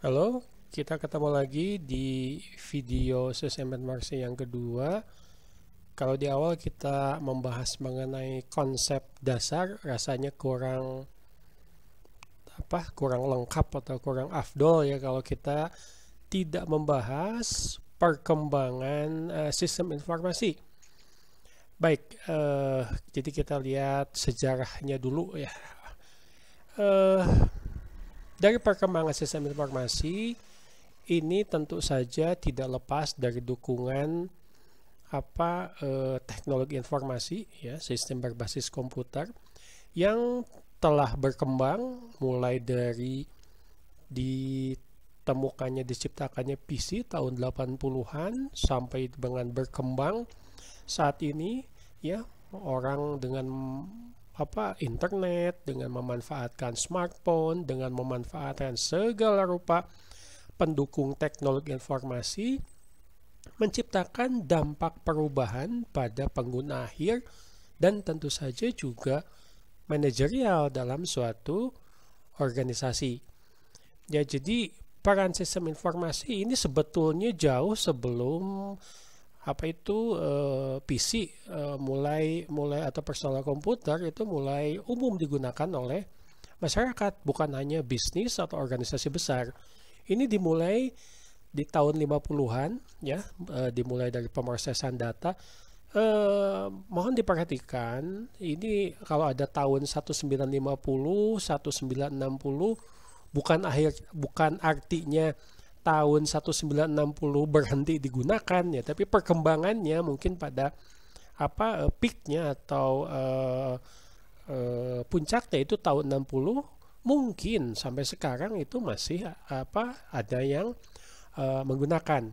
Halo, kita ketemu lagi di video System Benchmarking yang kedua. Kalau di awal kita membahas mengenai konsep dasar, rasanya kurang lengkap atau kurang afdol ya kalau kita tidak membahas perkembangan sistem informasi. Baik, jadi kita lihat sejarahnya dulu ya. Dari perkembangan sistem informasi ini tentu saja tidak lepas dari dukungan teknologi informasi ya, sistem berbasis komputer yang telah berkembang mulai dari diciptakannya PC tahun 80-an sampai dengan berkembang saat ini ya, orang dengan internet, dengan memanfaatkan smartphone, dengan memanfaatkan segala rupa pendukung teknologi informasi, menciptakan dampak perubahan pada pengguna akhir dan tentu saja juga manajerial dalam suatu organisasi. Ya, jadi peran sistem informasi ini sebetulnya jauh sebelum PC mulai atau personal komputer itu mulai umum digunakan oleh masyarakat, bukan hanya bisnis atau organisasi besar. Ini dimulai di tahun 50-an ya, dimulai dari pemrosesan data. Mohon diperhatikan, ini kalau ada tahun 1950, 1960 bukan artinya tahun 1960 berhenti digunakan ya, tapi perkembangannya mungkin pada peaknya atau puncaknya itu tahun 60, mungkin sampai sekarang itu masih ada yang menggunakan.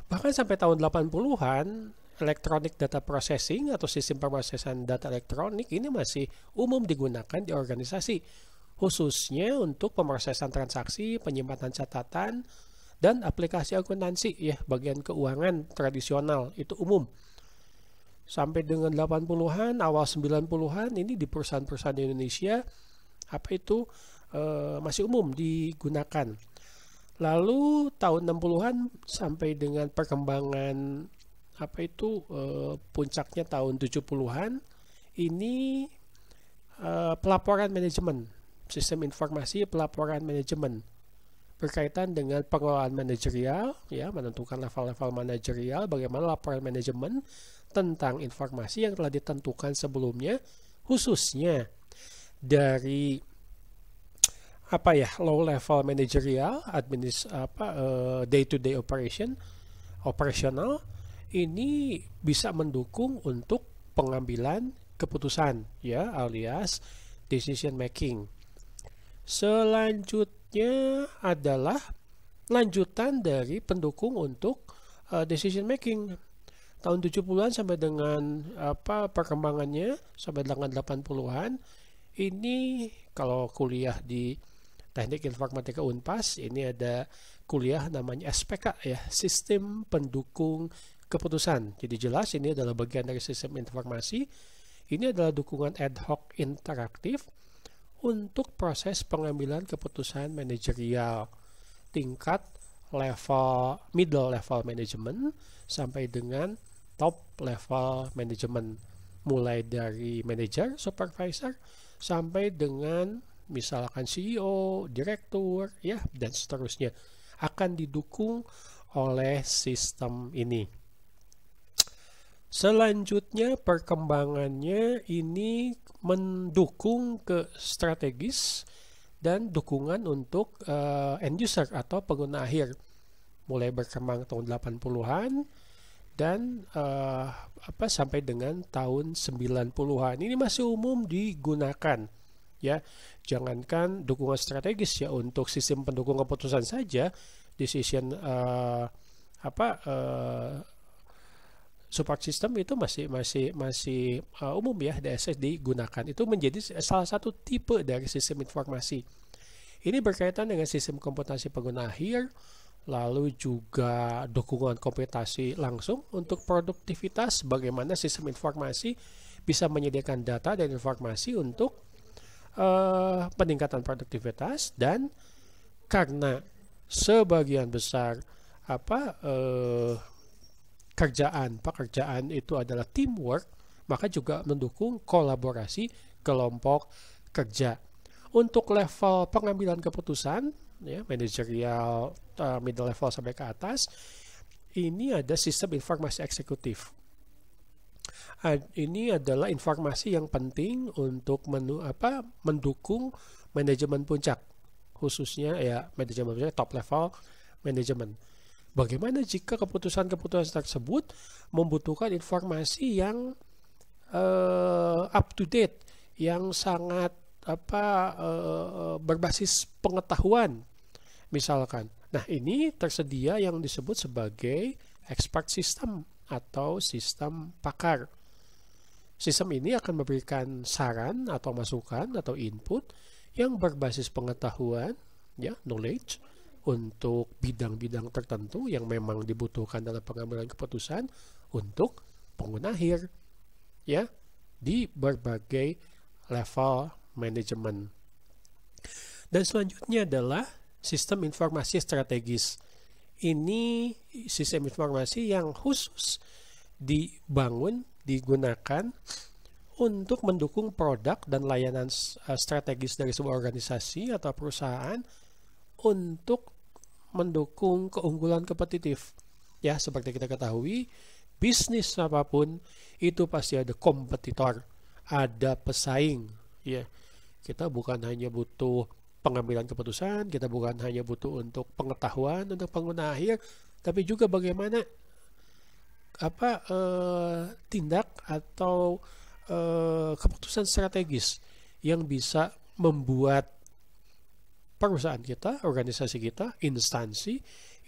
Bahkan sampai tahun 80-an electronic data processing atau sistem pemrosesan data elektronik ini masih umum digunakan di organisasi, khususnya untuk pemrosesan transaksi, penyimpanan catatan, dan aplikasi akuntansi ya, bagian keuangan tradisional itu umum. Sampai dengan 80-an, awal 90-an ini di perusahaan-perusahaan di Indonesia masih umum digunakan. Lalu tahun 60-an sampai dengan perkembangan puncaknya tahun 70-an ini pelaporan manajemen, sistem informasi pelaporan manajemen berkaitan dengan pengelolaan manajerial ya, menentukan level-level manajerial, bagaimana laporan manajemen tentang informasi yang telah ditentukan sebelumnya, khususnya dari low level managerial, day to day operational ini bisa mendukung untuk pengambilan keputusan ya, alias decision making. Selanjutnya adalah lanjutan dari pendukung untuk decision making. Tahun 70-an sampai dengan perkembangannya sampai dengan 80-an ini, kalau kuliah di Teknik Informatika Unpas, ini ada kuliah namanya SPK ya, Sistem Pendukung Keputusan. Jadi jelas ini adalah bagian dari sistem informasi. Ini adalah dukungan ad hoc interaktif untuk proses pengambilan keputusan manajerial tingkat level middle level management sampai dengan top level management, mulai dari manager, supervisor sampai dengan misalkan CEO, direktur ya, dan seterusnya akan didukung oleh sistem ini. Selanjutnya perkembangannya ini mendukung ke strategis dan dukungan untuk end user atau pengguna akhir, mulai berkembang tahun 80-an dan sampai dengan tahun 90-an ini masih umum digunakan ya. Jangankan dukungan strategis ya, untuk sistem pendukung keputusan saja, decision support system itu masih umum ya, DSS digunakan. Itu menjadi salah satu tipe dari sistem informasi. Ini berkaitan dengan sistem komputasi pengguna akhir, lalu juga dukungan komputasi langsung untuk produktivitas, bagaimana sistem informasi bisa menyediakan data dan informasi untuk peningkatan produktivitas dan karena sebagian besar pekerjaan itu adalah teamwork, maka juga mendukung kolaborasi kelompok kerja. Untuk level pengambilan keputusan, ya, manajerial, middle level sampai ke atas, ini ada sistem informasi eksekutif. Ini adalah informasi yang penting untuk mendukung manajemen puncak, khususnya ya manajemen puncak, top level manajemen. Bagaimana jika keputusan-keputusan tersebut membutuhkan informasi yang up to date, yang sangat berbasis pengetahuan misalkan. Nah, ini tersedia yang disebut sebagai expert system atau sistem pakar. Sistem ini akan memberikan saran atau masukan atau input yang berbasis pengetahuan, ya, knowledge, untuk bidang-bidang tertentu yang memang dibutuhkan dalam pengambilan keputusan untuk pengguna akhir, ya, di berbagai level manajemen. Dan selanjutnya adalah sistem informasi strategis. Ini sistem informasi yang khusus digunakan untuk mendukung produk dan layanan strategis dari sebuah organisasi atau perusahaan untuk mendukung keunggulan kompetitif. Ya, seperti kita ketahui, bisnis apapun itu pasti ada kompetitor, ada pesaing, ya. Kita bukan hanya butuh pengambilan keputusan, kita bukan hanya butuh untuk pengetahuan untuk pengguna akhir, tapi juga bagaimana tindak atau keputusan strategis yang bisa membuat perusahaan kita, organisasi kita, instansi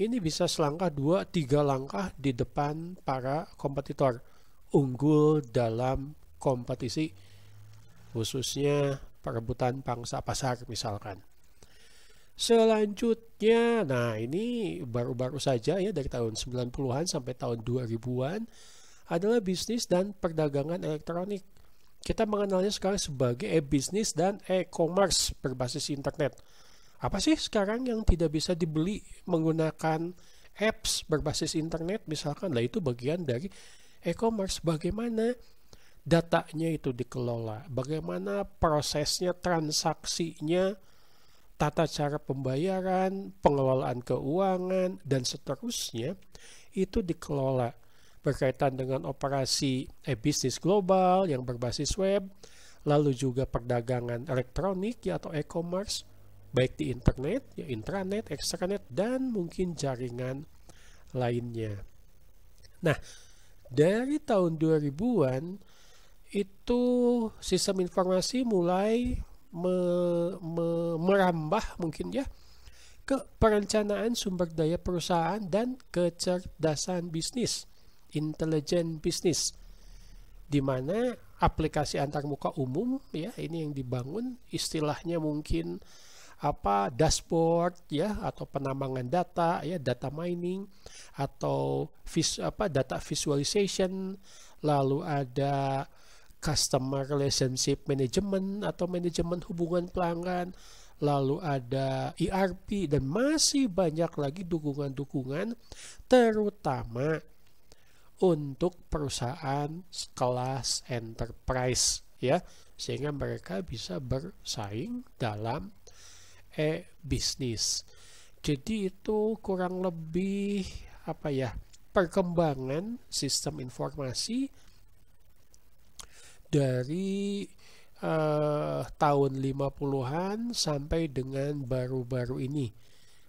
ini bisa selangkah 2-3 langkah di depan para kompetitor, unggul dalam kompetisi, khususnya perebutan pangsa pasar misalkan. Selanjutnya, nah ini baru-baru saja ya, dari tahun 90-an sampai tahun 2000-an, adalah bisnis dan perdagangan elektronik. Kita mengenalnya sekarang sebagai e-bisnis dan e-commerce berbasis internet. Apa sih sekarang yang tidak bisa dibeli menggunakan apps berbasis internet misalkan? Lah, itu bagian dari e-commerce. Bagaimana datanya itu dikelola, bagaimana prosesnya, transaksinya, tata cara pembayaran, pengelolaan keuangan, dan seterusnya itu dikelola berkaitan dengan operasi e-bisnis global yang berbasis web, lalu juga perdagangan elektronik ya, atau e-commerce, baik di internet, ya, intranet, extranet, dan mungkin jaringan lainnya. Nah, dari tahun 2000-an itu sistem informasi mulai merambah mungkin ya ke perencanaan sumber daya perusahaan dan kecerdasan bisnis, intelligent business, di mana aplikasi antarmuka umum ya ini yang dibangun, istilahnya mungkin dashboard ya, atau penambangan data ya, data mining, atau data visualization, lalu ada customer relationship management atau manajemen hubungan pelanggan, lalu ada ERP, dan masih banyak lagi dukungan-dukungan terutama untuk perusahaan kelas enterprise ya, sehingga mereka bisa bersaing dalam e-bisnis. Jadi itu kurang lebih perkembangan sistem informasi dari tahun 50-an sampai dengan baru-baru ini.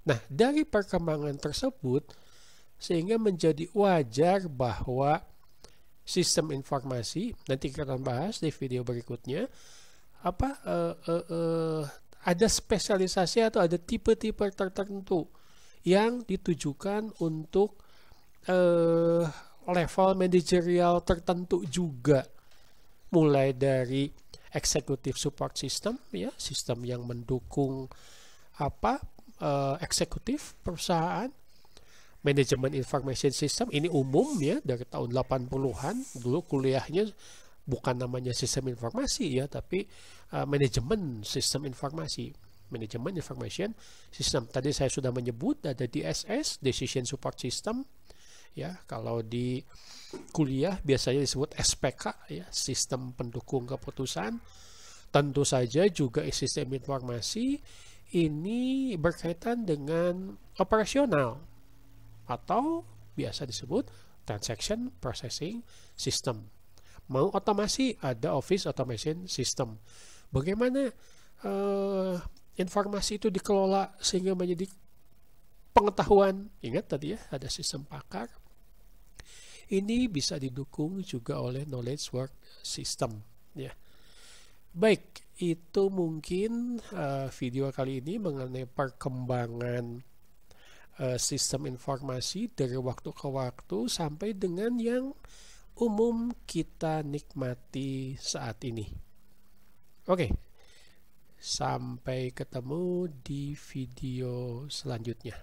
Nah, dari perkembangan tersebut sehingga menjadi wajar bahwa sistem informasi, nanti kita akan bahas di video berikutnya, ada spesialisasi atau ada tipe-tipe tertentu yang ditujukan untuk level manajerial tertentu juga, mulai dari executive support system ya, sistem yang mendukung eksekutif perusahaan, manajemen information system, ini umum ya dari tahun 80-an, dulu kuliahnya bukan namanya sistem informasi ya, tapi manajemen sistem informasi. Management Information System. Tadi saya sudah menyebut ada DSS, Decision Support System. Ya, kalau di kuliah biasanya disebut SPK, ya, Sistem Pendukung Keputusan. Tentu saja juga sistem informasi ini berkaitan dengan operasional atau biasa disebut Transaction Processing System. Mau otomasi, ada Office Automation System. Bagaimana informasi itu dikelola sehingga menjadi pengetahuan? Ingat tadi ya, ada sistem pakar. Ini bisa didukung juga oleh Knowledge Work System. Ya. Baik, itu mungkin video kali ini mengenai perkembangan sistem informasi dari waktu ke waktu sampai dengan yang umum kita nikmati saat ini. Oke, sampai ketemu di video selanjutnya.